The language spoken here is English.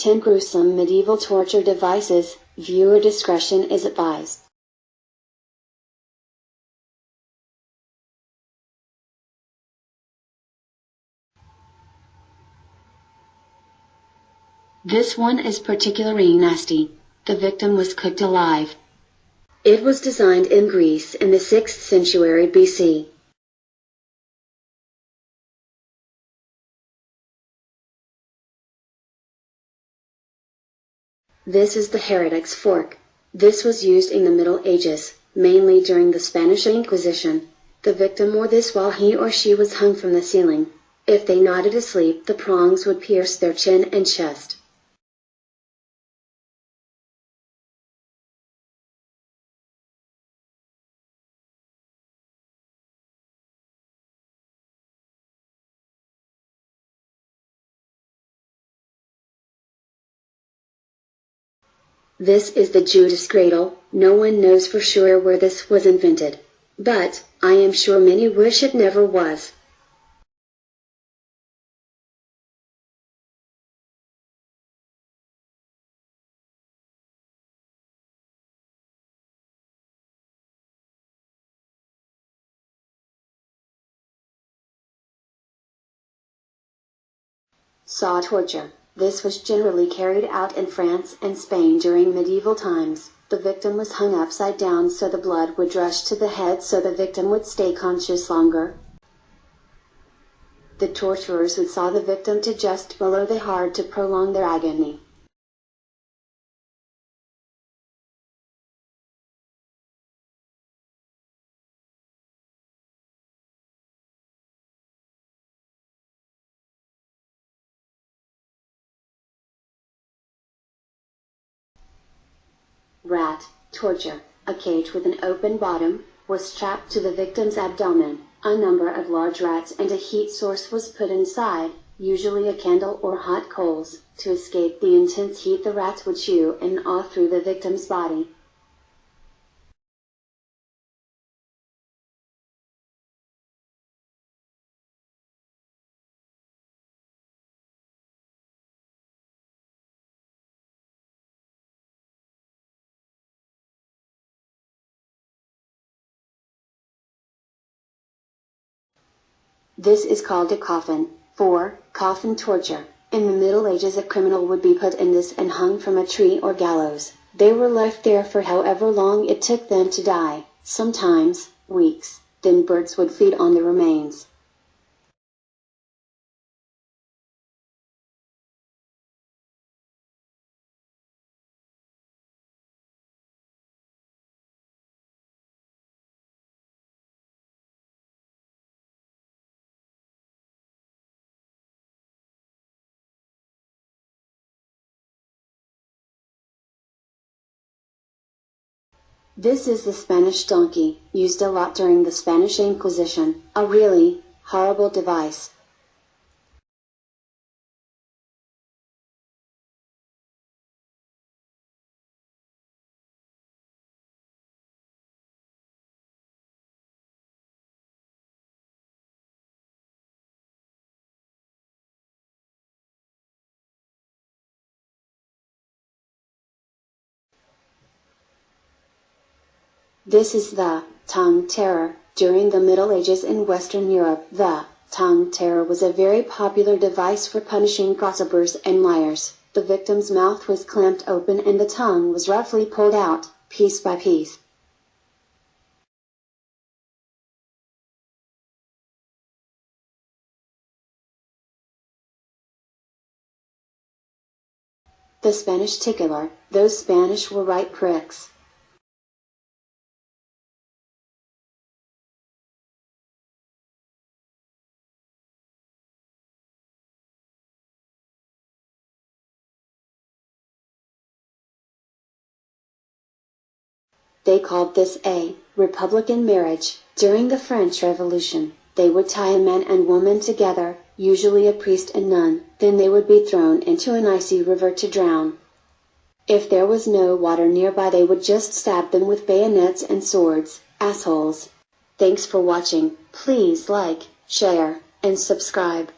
10 Gruesome Medieval Torture Devices. Viewer discretion is advised. This one is particularly nasty. The victim was cooked alive. It was designed in Greece in the 6th century BC. This is the heretic's fork. This was used in the Middle Ages, mainly during the Spanish Inquisition. The victim wore this while he or she was hung from the ceiling. If they nodded asleep, the prongs would pierce their chin and chest. This is the Judas cradle. No one knows for sure where this was invented. But, I am sure many wish it never was. Saw torture. This was generally carried out in France and Spain during medieval times. The victim was hung upside down so the blood would rush to the head so the victim would stay conscious longer. The torturers would saw the victim to just below the heart to prolong their agony. Rat torture. A cage with an open bottom was strapped to the victim's abdomen. A number of large rats and a heat source was put inside, usually a candle or hot coals. To escape the intense heat, the rats would chew and gnaw through the victim's body. This is called a coffin. 4. Coffin torture. In the Middle Ages, a criminal would be put in this and hung from a tree or gallows. They were left there for however long it took them to die, sometimes weeks. Then birds would feed on the remains. This is the Spanish donkey, used a lot during the Spanish Inquisition, a really horrible device. This is the tongue terror. During the Middle Ages in Western Europe, the tongue terror was a very popular device for punishing gossipers and liars. The victim's mouth was clamped open and the tongue was roughly pulled out, piece by piece. The Spanish Tickler. Those Spanish were right pricks. They called this a Republican marriage. During the French Revolution, they would tie a man and woman together, usually a priest and nun, then they would be thrown into an icy river to drown. If there was no water nearby, they would just stab them with bayonets and swords. Assholes. Thanks for watching. Please like, share, and subscribe.